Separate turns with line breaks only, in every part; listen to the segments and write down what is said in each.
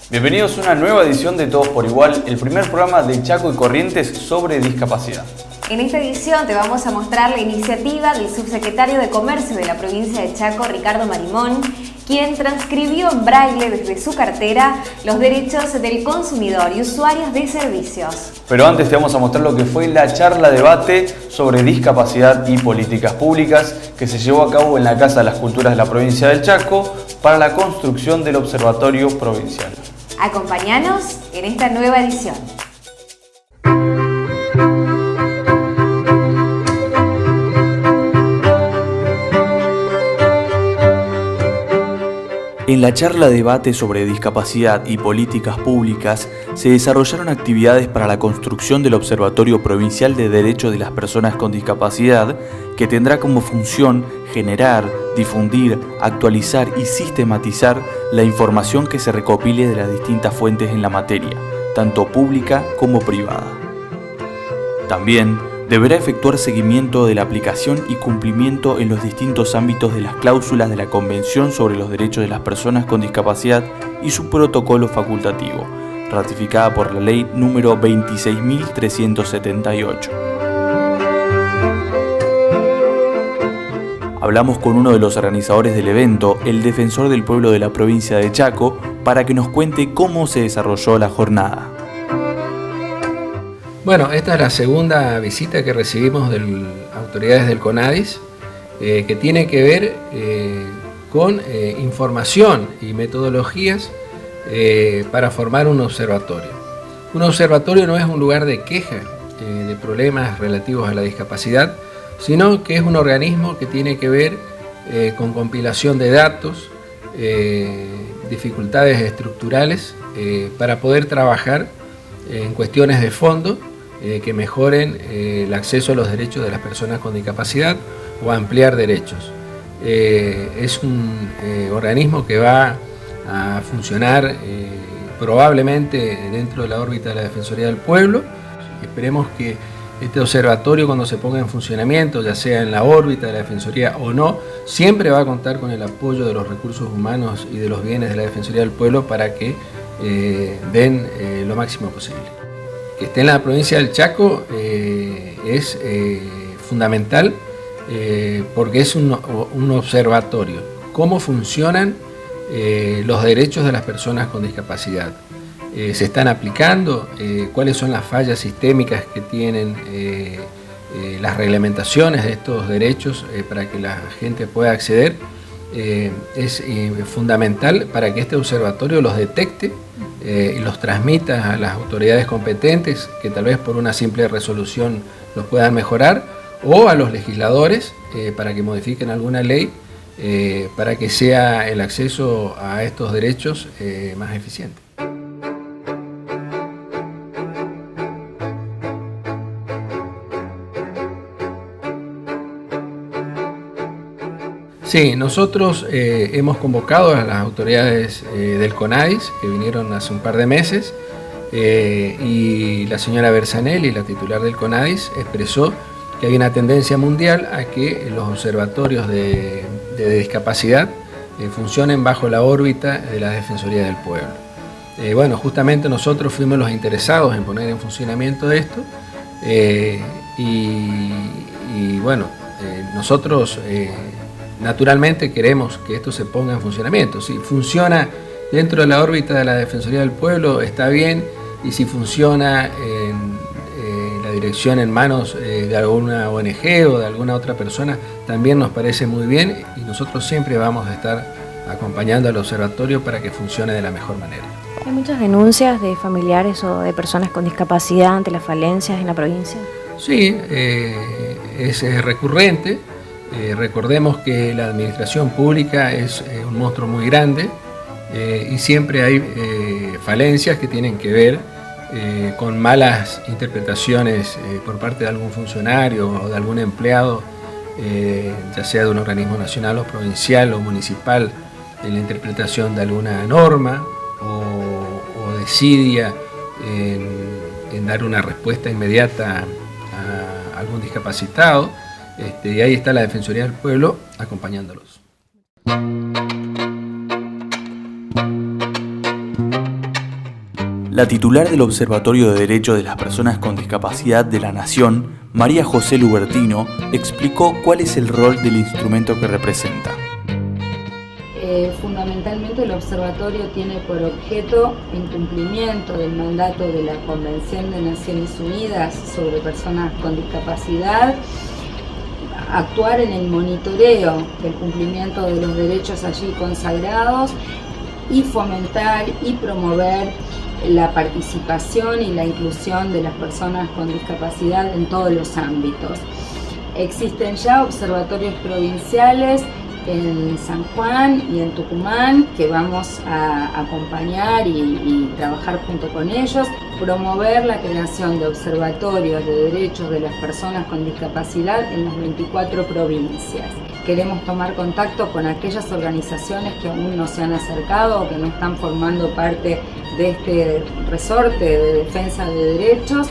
Bienvenidos a una nueva edición de Todos por Igual, el primer programa de Chaco y Corrientes sobre discapacidad.
En esta edición te vamos a mostrar la iniciativa del subsecretario de Comercio de la provincia de Chaco, Ricardo Marimón, quien transcribió en braille desde su cartera los derechos del consumidor y usuarios de servicios.
Pero antes te vamos a mostrar lo que fue la charla debate sobre discapacidad y políticas públicas que se llevó a cabo en la Casa de las Culturas de la provincia del Chaco para la construcción del Observatorio Provincial.
Acompáñanos en esta nueva edición.
En la charla debate sobre discapacidad y políticas públicas se desarrollaron actividades para la construcción del Observatorio Provincial de Derechos de las Personas con Discapacidad, que tendrá como función generar, difundir, actualizar y sistematizar la información que se recopile de las distintas fuentes en la materia, tanto pública como privada. También deberá efectuar seguimiento de la aplicación y cumplimiento en los distintos ámbitos de las cláusulas de la Convención sobre los Derechos de las Personas con Discapacidad y su protocolo facultativo, ratificada por la Ley número 26.378. Hablamos con uno de los organizadores del evento, el defensor del pueblo de la provincia de Chaco, para que nos cuente cómo se desarrolló la jornada.
Bueno, esta es la segunda visita que recibimos de autoridades del CONADIS, que tiene que ver con información y metodologías para formar un observatorio. Un observatorio no es un lugar de queja de problemas relativos a la discapacidad, sino que es un organismo que tiene que ver con compilación de datos, dificultades estructurales, para poder trabajar en cuestiones de fondo que mejoren el acceso a los derechos de las personas con discapacidad o ampliar derechos. Es un organismo que va a funcionar probablemente dentro de la órbita de la Defensoría del Pueblo. Esperemos que este observatorio, cuando se ponga en funcionamiento, ya sea en la órbita de la Defensoría o no, siempre va a contar con el apoyo de los recursos humanos y de los bienes de la Defensoría del Pueblo para que den lo máximo posible. Que esté en la provincia del Chaco es fundamental porque es un observatorio. ¿Cómo funcionan los derechos de las personas con discapacidad? ¿Se están aplicando? ¿Cuáles son las fallas sistémicas que tienen las reglamentaciones de estos derechos para que la gente pueda acceder? Es fundamental para que este observatorio los detecte y los transmita a las autoridades competentes, que tal vez por una simple resolución los puedan mejorar, o a los legisladores para que modifiquen alguna ley para que sea el acceso a estos derechos más eficiente. Sí, nosotros hemos convocado a las autoridades del CONADIS, que vinieron hace un par de meses, y la señora Bersanelli, la titular del CONADIS, expresó que hay una tendencia mundial a que los observatorios de discapacidad funcionen bajo la órbita de la Defensoría del Pueblo. Bueno, justamente nosotros fuimos los interesados en poner en funcionamiento esto, y bueno, nosotros naturalmente queremos que esto se ponga en funcionamiento. Si funciona dentro de la órbita de la Defensoría del Pueblo, está bien, y si funciona en la dirección en manos de alguna ONG o de alguna otra persona, también nos parece muy bien, y nosotros siempre vamos a estar acompañando al observatorio para que funcione de la mejor manera.
¿Hay muchas denuncias de familiares o de personas con discapacidad ante las falencias en la provincia?
Sí, es recurrente. Recordemos que la administración pública es un monstruo muy grande y siempre hay falencias que tienen que ver con malas interpretaciones por parte de algún funcionario o de algún empleado, ya sea de un organismo nacional o provincial o municipal, en la interpretación de alguna norma o desidia en dar una respuesta inmediata a algún discapacitado. Y ahí está la Defensoría del Pueblo acompañándolos.
La titular del Observatorio de Derechos de las Personas con Discapacidad de la Nación, María José Lubertino, explicó cuál es el rol del instrumento que representa.
Fundamentalmente el observatorio tiene por objeto, en cumplimiento del mandato de la Convención de Naciones Unidas sobre Personas con Discapacidad, actuar en el monitoreo del cumplimiento de los derechos allí consagrados y fomentar y promover la participación y la inclusión de las personas con discapacidad en todos los ámbitos. Existen ya observatorios provinciales en San Juan y en Tucumán que vamos a acompañar y trabajar junto con ellos, promover la creación de observatorios de derechos de las personas con discapacidad en las 24 provincias. Queremos tomar contacto con aquellas organizaciones que aún no se han acercado o que no están formando parte de este resorte de defensa de derechos,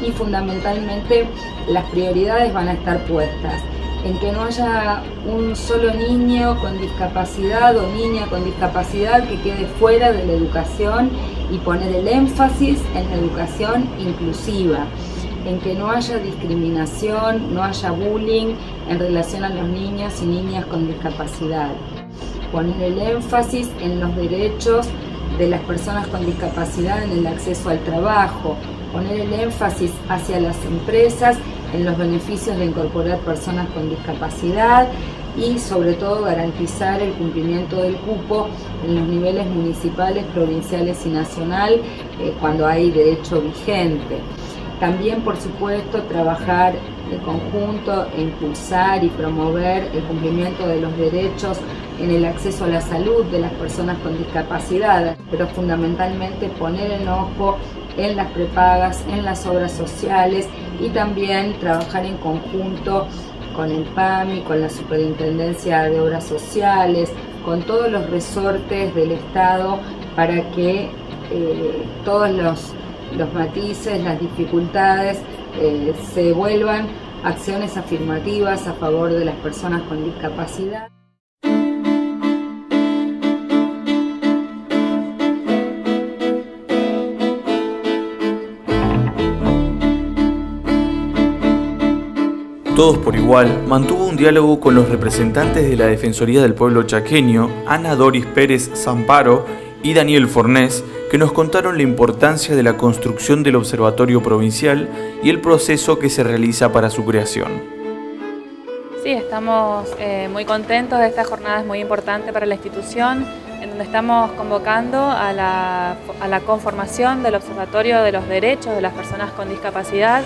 y fundamentalmente las prioridades van a estar puestas en que no haya un solo niño con discapacidad o niña con discapacidad que quede fuera de la educación, y poner el énfasis en la educación inclusiva, en que no haya discriminación, no haya bullying en relación a los niños y niñas con discapacidad. Poner el énfasis en los derechos de las personas con discapacidad en el acceso al trabajo, poner el énfasis hacia las empresas en los beneficios de incorporar personas con discapacidad y sobre todo garantizar el cumplimiento del cupo en los niveles municipales, provinciales y nacional cuando hay derecho vigente. También, por supuesto, trabajar en conjunto e impulsar y promover el cumplimiento de los derechos en el acceso a la salud de las personas con discapacidad, pero fundamentalmente poner el ojo en las prepagas, en las obras sociales, y también trabajar en conjunto con el PAMI, con la Superintendencia de Obras Sociales, con todos los resortes del Estado para que todos los matices, las dificultades se vuelvan acciones afirmativas a favor de las personas con discapacidad.
Todos por Igual mantuvo un diálogo con los representantes de la Defensoría del Pueblo chaqueño, Ana Doris Pérez Zamparo y Daniel Fornés, que nos contaron la importancia de la construcción del Observatorio Provincial y el proceso que se realiza para su creación.
Sí, estamos muy contentos de esta jornada, es muy importante para la institución, en donde estamos convocando a la conformación del Observatorio de los Derechos de las Personas con Discapacidad,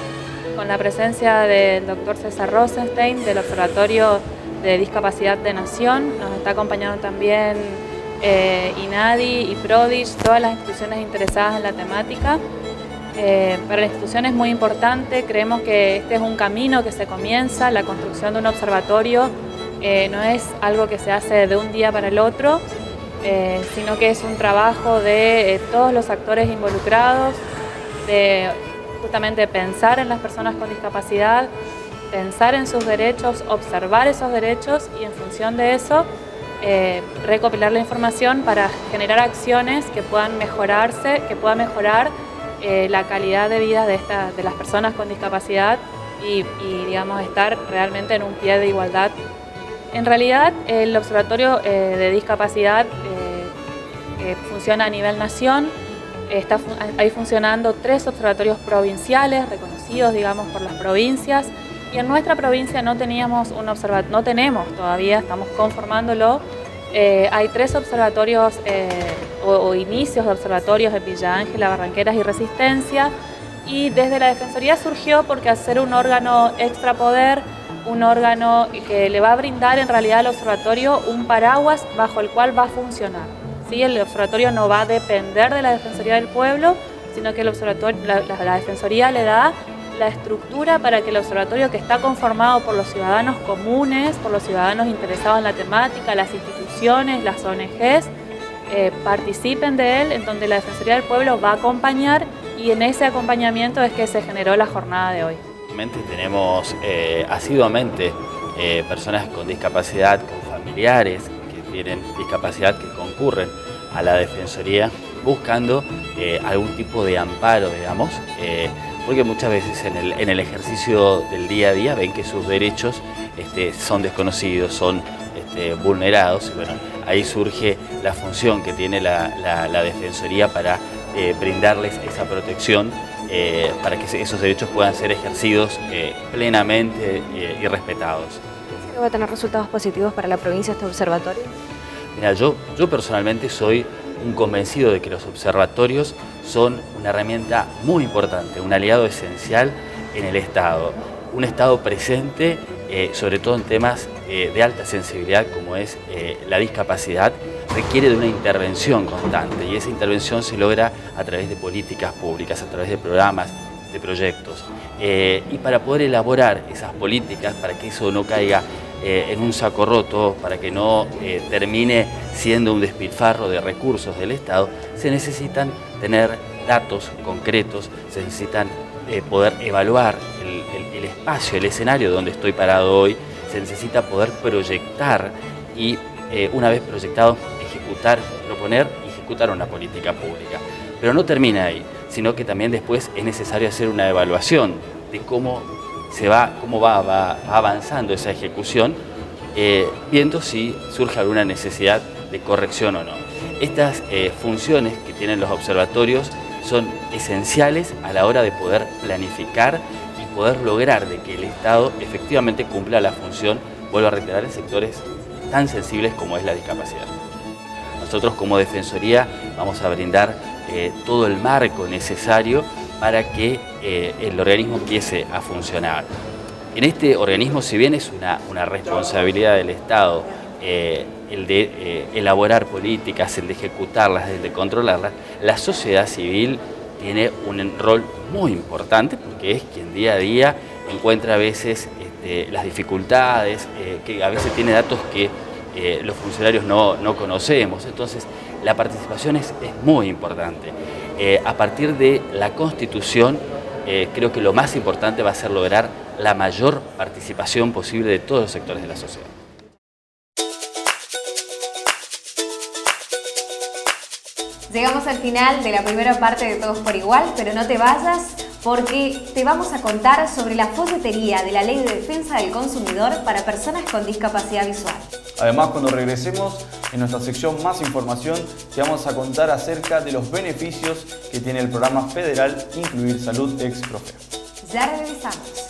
con la presencia del doctor César Rosenstein del Observatorio de Discapacidad de Nación. Nos está acompañando también INADI y PRODIGE, todas las instituciones interesadas en la temática. Para la institución es muy importante, creemos que este es un camino que se comienza, la construcción de un observatorio no es algo que se hace de un día para el otro, sino que es un trabajo de todos los actores involucrados, de justamente pensar en las personas con discapacidad, pensar en sus derechos, observar esos derechos y en función de eso recopilar la información para generar acciones que puedan mejorarse, que puedan mejorar la calidad de vida de las personas con discapacidad y digamos estar realmente en un pie de igualdad. En realidad el Observatorio de Discapacidad funciona a nivel nación. Está ahí funcionando 3 observatorios provinciales reconocidos, digamos, por las provincias, y en nuestra provincia no teníamos un observatorio, no tenemos todavía, estamos conformándolo. Hay 3 observatorios o inicios de observatorios en Villa Ángela, Barranqueras y Resistencia, y desde la Defensoría surgió porque al ser un órgano extrapoder, un órgano que le va a brindar en realidad al observatorio un paraguas bajo el cual va a funcionar. ¿Sí? El observatorio no va a depender de la Defensoría del Pueblo, sino que el observatorio, la Defensoría le da la estructura para que el observatorio, que está conformado por los ciudadanos comunes, por los ciudadanos interesados en la temática, las instituciones, las ONGs, participen de él, en donde la Defensoría del Pueblo va a acompañar, y en ese acompañamiento es que se generó la jornada de hoy.
Tenemos asiduamente personas con discapacidad, con familiares que tienen discapacidad, que concurren a la Defensoría buscando algún tipo de amparo, digamos, porque muchas veces en el ejercicio del día a día ven que sus derechos son desconocidos, son vulnerados, y bueno, ahí surge la función que tiene la Defensoría para brindarles esa protección para que esos derechos puedan ser ejercidos plenamente y respetados.
¿Piensa que va a tener resultados positivos para la provincia este observatorio?
Mira, yo personalmente soy un convencido de que los observatorios son una herramienta muy importante, un aliado esencial en el Estado. Un Estado presente, sobre todo en temas de alta sensibilidad como es la discapacidad, requiere de una intervención constante, y esa intervención se logra a través de políticas públicas, a través de programas, de proyectos. Y para poder elaborar esas políticas, para que eso no caiga en un saco roto, para que no termine siendo un despilfarro de recursos del Estado, se necesitan tener datos concretos, se necesitan poder evaluar el espacio, el escenario donde estoy parado hoy, se necesita poder proyectar y una vez proyectado, proponer y ejecutar una política pública. Pero no termina ahí, sino que también después es necesario hacer una evaluación de cómo va avanzando esa ejecución, viendo si surge alguna necesidad de corrección o no. Estas funciones que tienen los observatorios son esenciales a la hora de poder planificar y poder lograr de que el Estado efectivamente cumpla la función, vuelvo a reiterar, en sectores tan sensibles como es la discapacidad. Nosotros como Defensoría vamos a brindar todo el marco necesario para que el organismo empiece a funcionar. En este organismo, si bien es una responsabilidad del Estado el de elaborar políticas, el de ejecutarlas, el de controlarlas, la sociedad civil tiene un rol muy importante porque es quien día a día encuentra a veces las dificultades, que a veces tiene datos que los funcionarios no conocemos. Entonces la participación es muy importante. A partir de la Constitución creo que lo más importante va a ser lograr la mayor participación posible de todos los sectores de la sociedad.
Llegamos al final de la primera parte de Todos por Igual, pero no te vayas porque te vamos a contar sobre la folletería de la Ley de Defensa del Consumidor para personas con discapacidad visual.
Además, cuando regresemos en nuestra sección Más Información, te vamos a contar acerca de los beneficios que tiene el programa federal Incluir Salud Ex Profe.
Ya regresamos.